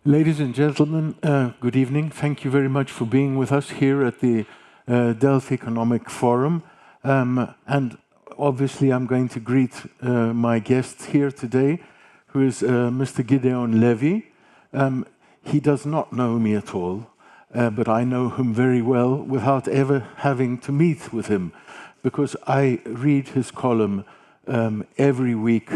Ladies and gentlemen, good evening. Thank you very much for being with us here at the Delphi Economic Forum. And obviously I'm going to greet my guest here today, who is Mr. Gideon Levy. He does not know me at all, but I know him very well without ever having to meet with him, because I read his column every week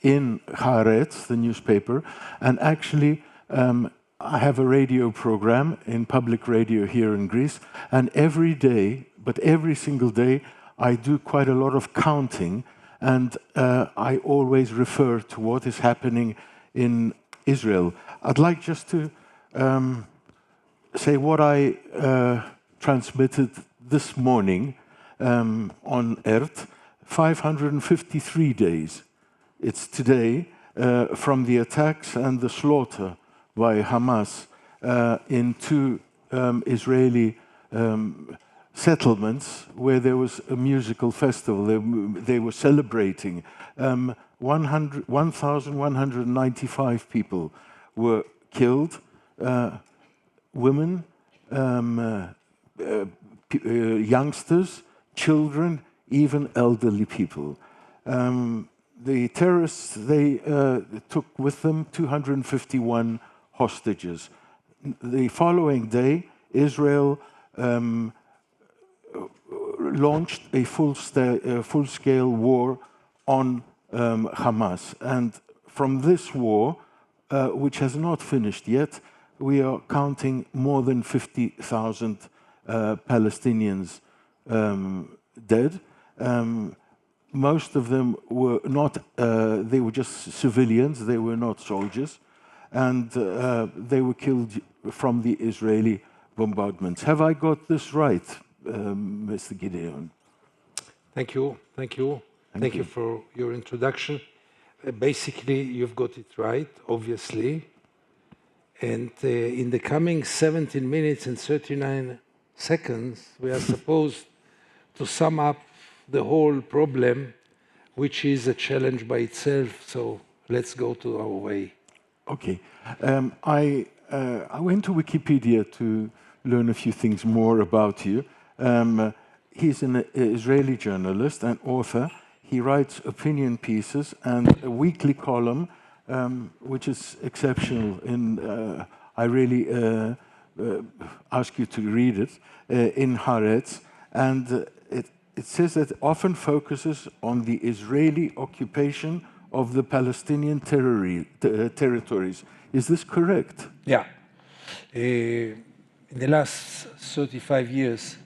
in Haaretz, the newspaper, and actually I have a radio program in public radio here in Greece, and every day, but every single day, I do quite a lot of counting, and I always refer to what is happening in Israel. I'd like just to say what I transmitted this morning on Earth, 553 days. It's today from the attacks and the slaughter by Hamas in two Israeli settlements where there was a musical festival. They were celebrating. 1,195 people were killed, women, youngsters, children, even elderly people. The terrorists, they took with them 251 hostages. The following day, Israel launched a full-scale war on Hamas. And from this war, which has not finished yet, we are counting more than 50,000 Palestinians dead. Most of them were not, they were just civilians, they were not soldiers, and they were killed from the Israeli bombardments. Have I got this right, Mr. Gideon? Thank you. Thank you. Thank you for your introduction. Basically, you've got it right, obviously. And in the coming 17 minutes and 39 seconds, we are supposed to sum up the whole problem, which is a challenge by itself. So let's go to our way. Okay. I went to Wikipedia to learn a few things more about you. He's an Israeli journalist and author. He writes opinion pieces and a weekly column, which is exceptional. I really ask you to read it, in Haaretz. And it says that it often focuses on the Israeli occupation of the Palestinian territories. Is this correct? Yeah. In the last 35 years,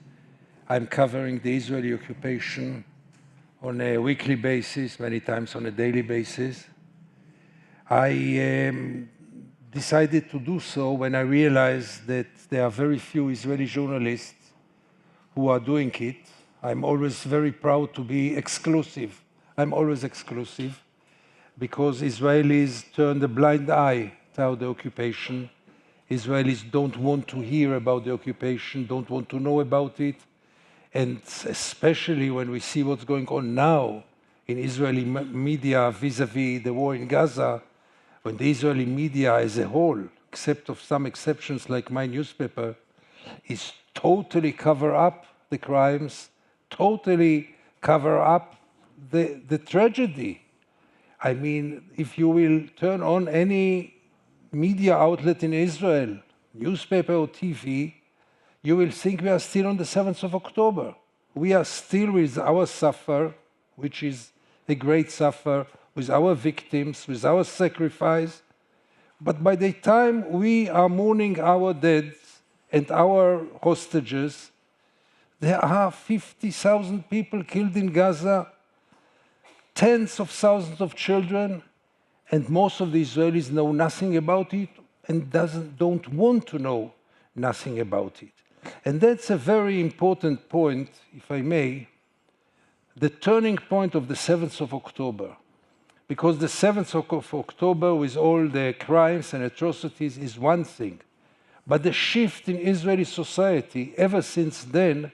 I'm covering the Israeli occupation on a weekly basis, many times on a daily basis. I decided to do so when I realized that there are very few Israeli journalists who are doing it. I'm always very proud to be exclusive. I'm always exclusive because Israelis turn a blind eye to the occupation. Israelis don't want to hear about the occupation, don't want to know about it. And especially when we see what's going on now in Israeli media vis-a-vis the war in Gaza, when the Israeli media as a whole, except of some exceptions like my newspaper, is totally cover up the crimes, totally cover up the tragedy. I mean, if you will turn on any media outlet in Israel, newspaper or TV, you will think we are still on the 7th of October. We are still with our suffer, which is a great suffer, with our victims, with our sacrifice. But by the time we are mourning our dead and our hostages, there are 50,000 people killed in Gaza, tens of thousands of children, and most of the Israelis know nothing about it and don't want to know nothing about it. And that's a very important point, if I may, the turning point of the 7th of October. Because the 7th of October, with all the crimes and atrocities, is one thing. But the shift in Israeli society, ever since then,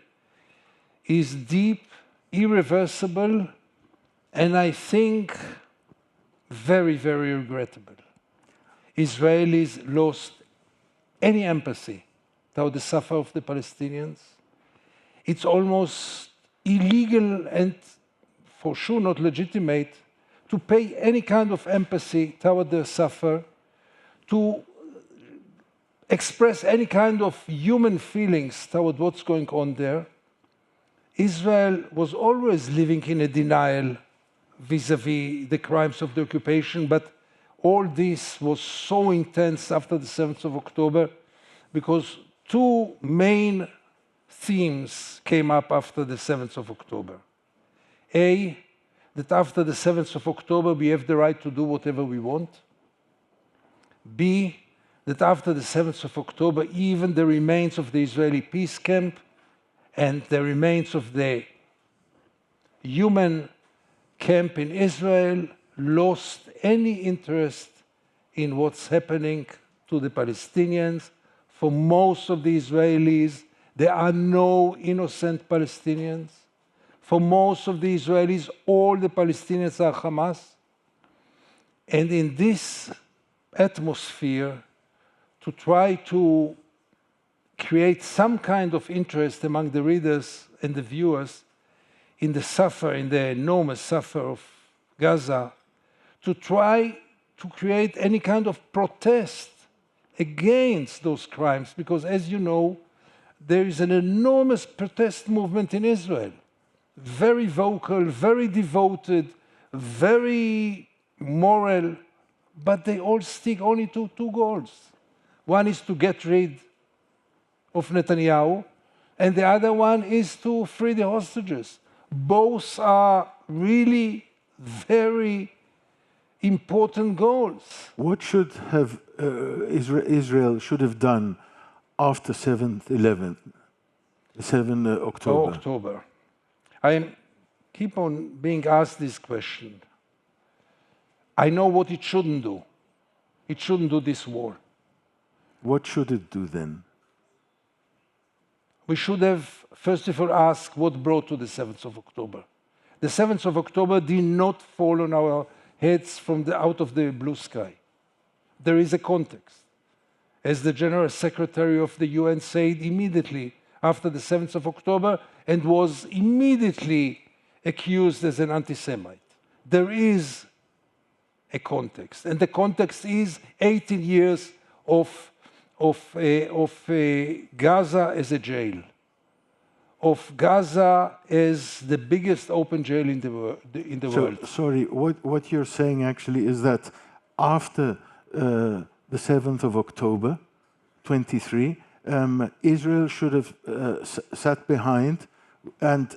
is deep, irreversible, and I think very, very regrettable. Israelis lost any empathy toward the suffering of the Palestinians. It's almost illegal and for sure not legitimate to pay any kind of empathy toward the sufferer, to express any kind of human feelings toward what's going on there. Israel was always living in a denial vis-à-vis the crimes of the occupation, but all this was so intense after the 7th of October because two main themes came up after the 7th of October. A, that after the 7th of October we have the right to do whatever we want. B, that after the 7th of October even the remains of the Israeli peace camp and the remains of the human camp in Israel lost any interest in what's happening to the Palestinians. For most of the Israelis, there are no innocent Palestinians. For most of the Israelis, all the Palestinians are Hamas. And in this atmosphere, to try to create some kind of interest among the readers and the viewers in the enormous suffering of Gaza, to try to create any kind of protest against those crimes, because as you know, there is an enormous protest movement in Israel. Very vocal, very devoted, very moral, but they all stick only to two goals. One is to get rid of Netanyahu, and the other one is to free the hostages. Both are really very important goals. What should have Israel should have done after 7 October? October. I keep on being asked this question. I know what it shouldn't do. It shouldn't do this war. What should it do then? We should have, first of all, asked what brought to the 7th of October. The 7th of October did not fall on our heads out of the blue sky. There is a context. As the General Secretary of the UN said immediately after the 7th of October and was immediately accused as an anti-Semite. There is a context, and the context is 18 years of Gaza as a jail, of Gaza as the biggest open jail in the world. Sorry, what you're saying actually is that after the 7th of October, 23, Israel should have sat behind and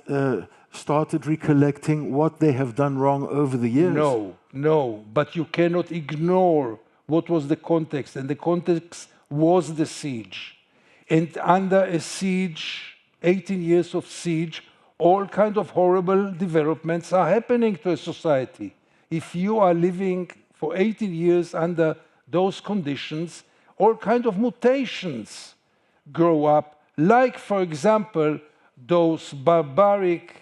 started recollecting what they have done wrong over the years. No, but you cannot ignore what was the context, and the context was the siege. And under a siege, 18 years of siege, all kinds of horrible developments are happening to a society. If you are living for 18 years under those conditions, all kinds of mutations grow up, like, for example, those barbaric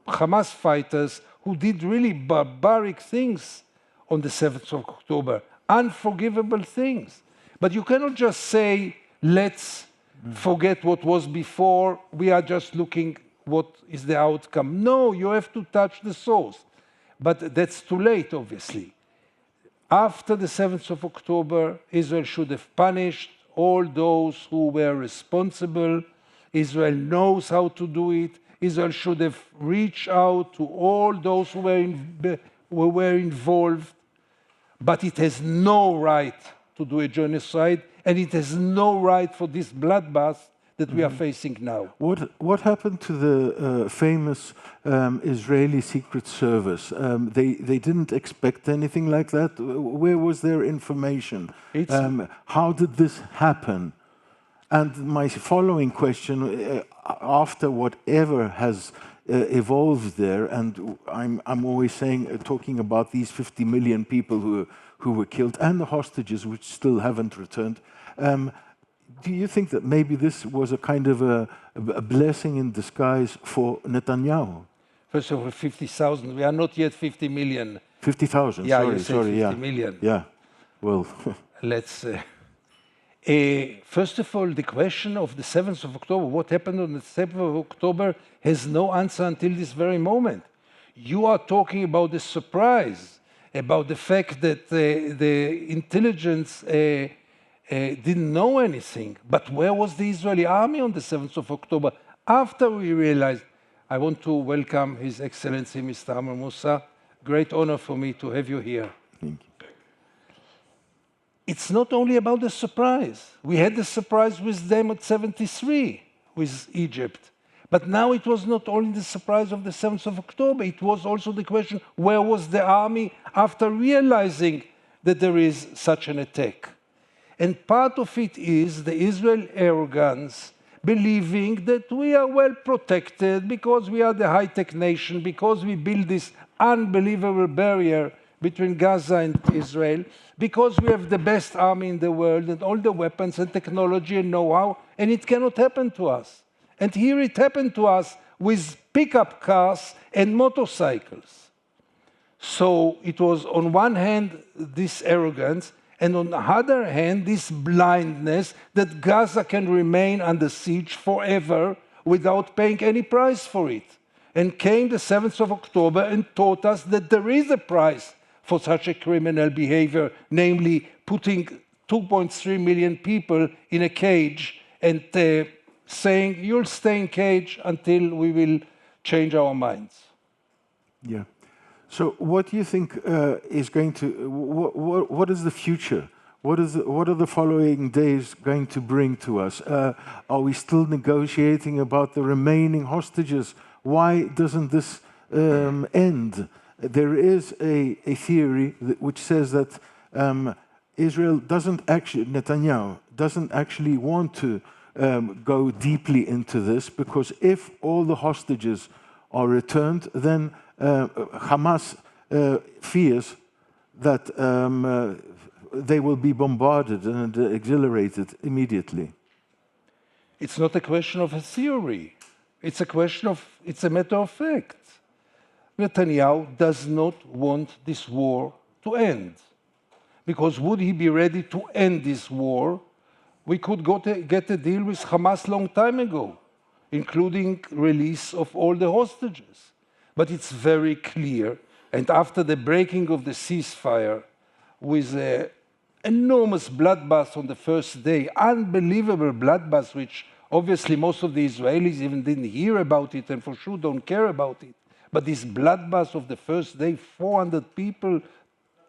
Hamas fighters who did really barbaric things on the 7th of October, unforgivable things. But you cannot just say, let's forget what was before, we are just looking what is the outcome. No, you have to touch the source. But that's too late, obviously. After the 7th of October, Israel should have punished all those who were responsible. Israel knows how to do it. Israel should have reached out to all those who were involved. But it has no right to do a genocide, and it has no right for this bloodbath that we are facing now. What happened to the famous Israeli Secret Service? They didn't expect anything like that. Where was their information? How did this happen? And my following question, after whatever has evolved there, and I'm always saying, talking about these 50 million people who were killed and the hostages which still haven't returned. Do you think that maybe this was a kind of a blessing in disguise for Netanyahu? First of all, 50,000. We are not yet 50 million. 50,000. Yeah, sorry, you said 50 yeah. million. Yeah. Well, Let's. First of all, the question of the 7th of October, what happened on the 7th of October, has no answer until this very moment. You are talking about the surprise, about the fact that the intelligence didn't know anything. But where was the Israeli army on the 7th of October? After we realized, I want to welcome His Excellency Mr. Amr Moussa. Great honor for me to have you here. Thank you. It's not only about the surprise. We had the surprise with them at 73, with Egypt. But now it was not only the surprise of the 7th of October, it was also the question, where was the army after realizing that there is such an attack? And part of it is the Israel arrogance, believing that we are well protected because we are the high-tech nation, because we build this unbelievable barrier between Gaza and Israel, because we have the best army in the world and all the weapons and technology and know-how, and it cannot happen to us. And here it happened to us with pickup cars and motorcycles. So it was on one hand this arrogance, and on the other hand this blindness that Gaza can remain under siege forever without paying any price for it. And came the 7th of October and taught us that there is a price for such a criminal behavior, namely putting 2.3 million people in a cage and saying, you'll stay in cage until we will change our minds. Yeah. So what do you think is going to, what is the future? What are the following days going to bring to us? Are we still negotiating about the remaining hostages? Why doesn't this end? There is a theory which says that Israel doesn't actually, Netanyahu doesn't actually want to go deeply into this, because if all the hostages are returned, then Hamas fears that they will be bombarded and exhilarated immediately. It's not a question of a theory. It's a matter of fact. Netanyahu does not want this war to end. Because would he be ready to end this war, we could get a deal with Hamas long time ago, including release of all the hostages. But it's very clear, and after the breaking of the ceasefire, with an enormous bloodbath on the first day, unbelievable bloodbath, which obviously most of the Israelis even didn't hear about it and for sure don't care about it. But this bloodbath of the first day, 400 people,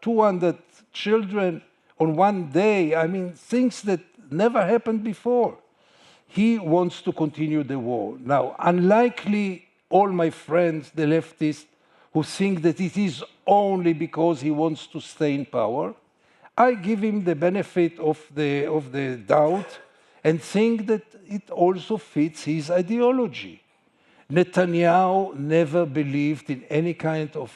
200 children on one day, I mean, things that never happened before. He wants to continue the war. Now, unlikely all my friends, the leftists, who think that it is only because he wants to stay in power, I give him the benefit of the doubt and think that it also fits his ideology. Netanyahu never believed in any kind of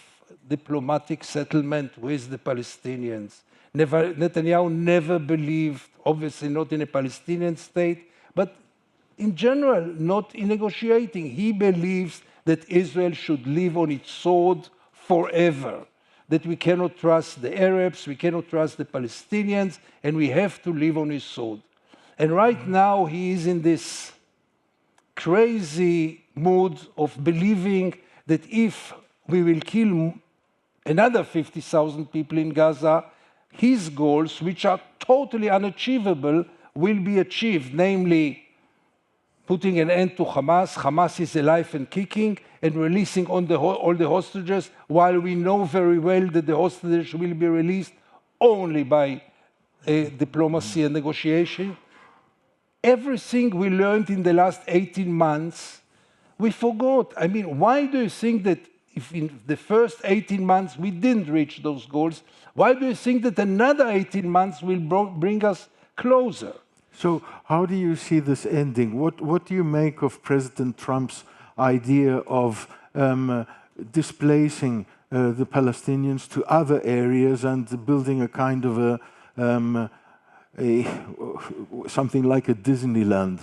diplomatic settlement with the Palestinians. Netanyahu never believed, obviously not in a Palestinian state, but in general, not in negotiating. He believes that Israel should live on its sword forever, that we cannot trust the Arabs, we cannot trust the Palestinians, and we have to live on his sword. And right now he is in this crazy mood of believing that if we will kill another 50,000 people in Gaza, his goals, which are totally unachievable, will be achieved, namely putting an end to Hamas. Hamas is alive and kicking, and releasing all the hostages, while we know very well that the hostages will be released only by diplomacy and negotiation. Everything we learned in the last 18 months, we forgot. I mean, why do you think that if in the first 18 months we didn't reach those goals, why do you think that another 18 months will bring us closer? So how do you see this ending? What do you make of President Trump's idea of displacing the Palestinians to other areas and building a kind of something like a Disneyland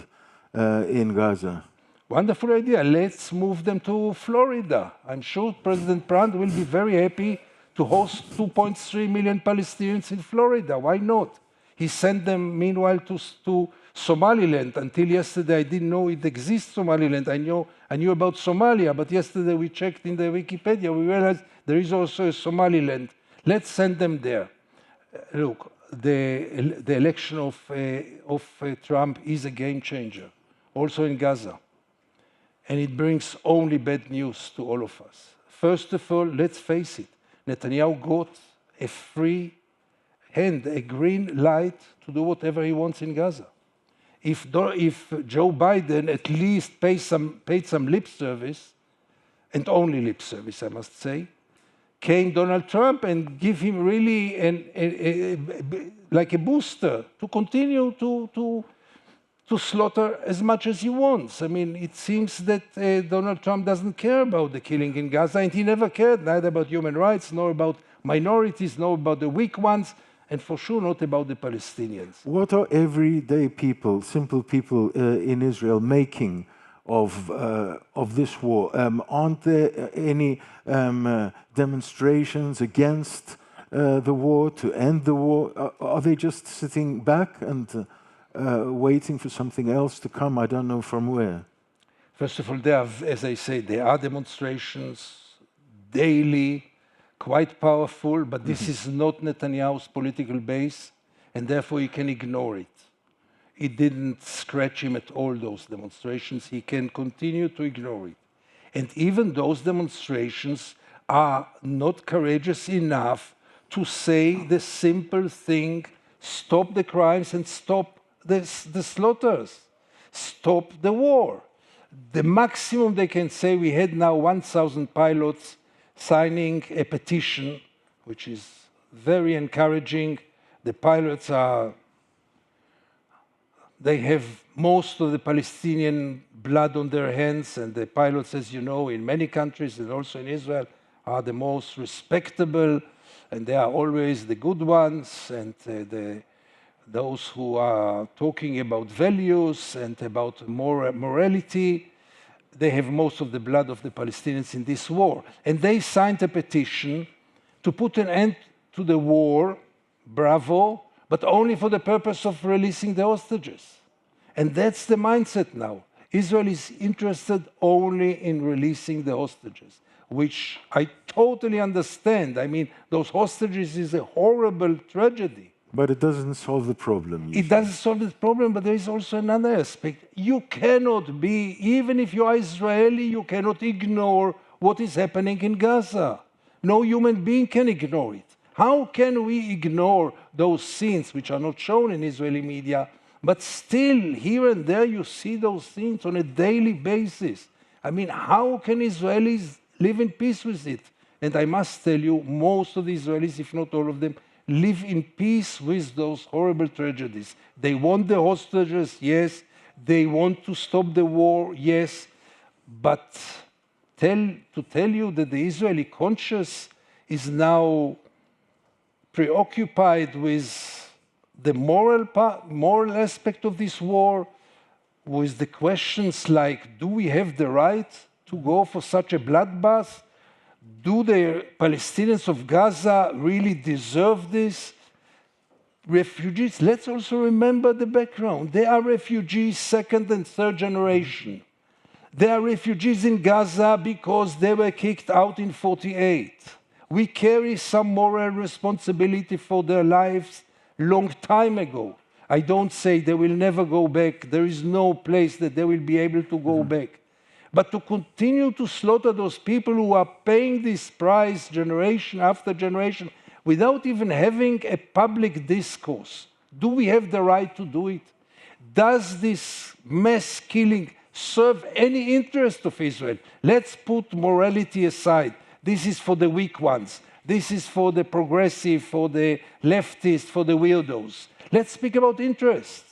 in Gaza? Wonderful idea. Let's move them to Florida. I'm sure President Trump will be very happy to host 2.3 million Palestinians in Florida. Why not? He sent them, meanwhile, to Somaliland. Until yesterday, I didn't know it exists, Somaliland. I knew about Somalia, but yesterday we checked in the Wikipedia. We realized there is also a Somaliland. Let's send them there. Look, the election of Trump is a game changer, also in Gaza. And it brings only bad news to all of us. First of all, let's face it, Netanyahu got a free hand, a green light to do whatever he wants in Gaza. If Joe Biden at least paid some lip service, and only lip service, I must say, came Donald Trump and give him really like a booster to continue to slaughter as much as he wants. I mean, it seems that Donald Trump doesn't care about the killing in Gaza, and he never cared, neither about human rights, nor about minorities, nor about the weak ones, and for sure not about the Palestinians. What are everyday people, simple people in Israel making of this war? Aren't there any demonstrations against the war, to end the war? Are they just sitting back and waiting for something else to come? I don't know from where. First of all, there are, as I say, there are demonstrations daily, quite powerful, but this is not Netanyahu's political base, and therefore he can ignore it. It didn't scratch him at all, those demonstrations. He can continue to ignore it. And even those demonstrations are not courageous enough to say the simple thing, stop the crimes and stop the slaughters, stop the war. The maximum they can say, we had now 1,000 pilots signing a petition, which is very encouraging. The pilots they have most of the Palestinian blood on their hands, and the pilots, as you know, in many countries and also in Israel, are the most respectable, and they are always the good ones, and those who are talking about values and about morality. They have most of the blood of the Palestinians in this war. And they signed a petition to put an end to the war, bravo, but only for the purpose of releasing the hostages. And that's the mindset now. Israel is interested only in releasing the hostages, which I totally understand. I mean, those hostages is a horrible tragedy. But it doesn't solve the problem. It doesn't solve the problem, but there is also another aspect. You cannot be, even if you are Israeli, you cannot ignore what is happening in Gaza. No human being can ignore it. How can we ignore those scenes, which are not shown in Israeli media, but still here and there you see those scenes on a daily basis? I mean, how can Israelis live in peace with it? And I must tell you, most of the Israelis, if not all of them, live in peace with those horrible tragedies. They want the hostages, yes. They want to stop the war, yes. But to tell you that the Israeli conscience is now preoccupied with the moral aspect of this war, with the questions like, do we have the right to go for such a bloodbath? Do the Palestinians of Gaza really deserve this? Refugees, let's also remember the background. They are refugees, second and third generation. They are refugees in Gaza because they were kicked out in 1948. We carry some moral responsibility for their lives long time ago. I don't say they will never go back. There is no place that they will be able to go back. But to continue to slaughter those people who are paying this price generation after generation without even having a public discourse, do we have the right to do it? Does this mass killing serve any interest of Israel? Let's put morality aside. This is for the weak ones. This is for the progressive, for the leftists, for the weirdos. Let's speak about interest.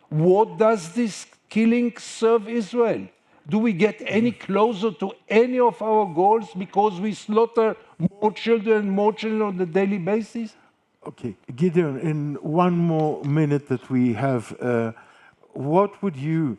What does this killing serve Israel? Do we get any closer to any of our goals because we slaughter more children on a daily basis? Okay, Gideon, in one more minute that we have, what would you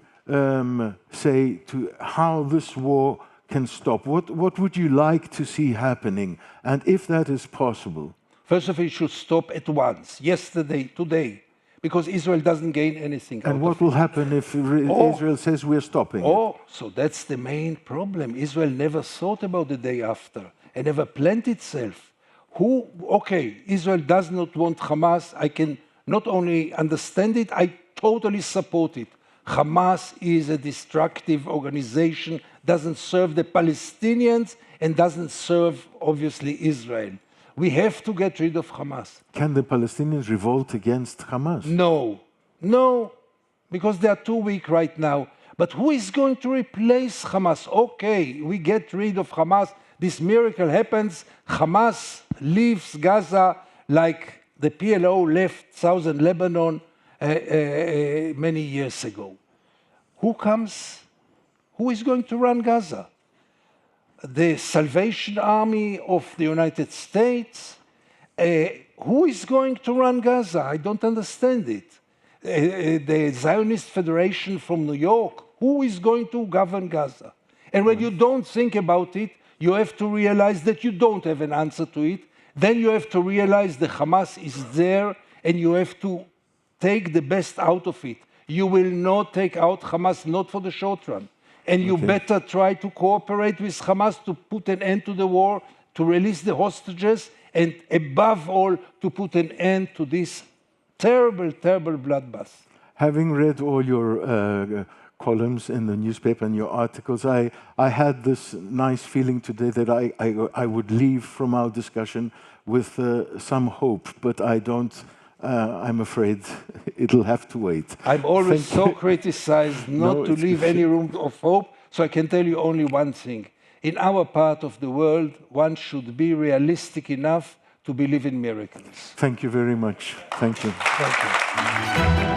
say to how this war can stop? What would you like to see happening? And if that is possible? First of all, it should stop at once, yesterday, today. because Israel doesn't gain anything. And what will happen if Israel says we're stopping? So that's the main problem. Israel never thought about the day after and never planned itself. Israel does not want Hamas. I can not only understand it, I totally support it. Hamas is a destructive organization, doesn't serve the Palestinians and doesn't serve, obviously, Israel. We have to get rid of Hamas. Can the Palestinians revolt against Hamas? No, because they are too weak right now. But who is going to replace Hamas? Okay, we get rid of Hamas. This miracle happens. Hamas leaves Gaza like the PLO left southern Lebanon many years ago. Who comes? Who is going to run Gaza? The Salvation Army of the United States? Who is going to run Gaza? I don't understand it. The Zionist Federation from New York? Who is going to govern Gaza? And when you don't think about it, you have to realize that you don't have an answer to it. Then you have to realize the Hamas is there and you have to take the best out of it. You will not take out Hamas, not for the short run. And you better try to cooperate with Hamas to put an end to the war, to release the hostages, and above all, to put an end to this terrible, terrible bloodbath. Having read all your columns in the newspaper and your articles, I had this nice feeling today that I would leave from our discussion with some hope, but I don't. I'm afraid it'll have to wait. I'm always so criticized not to leave any room of hope, so I can tell you only one thing. In our part of the world, one should be realistic enough to believe in miracles. Thank you very much. Thank you. Thank you.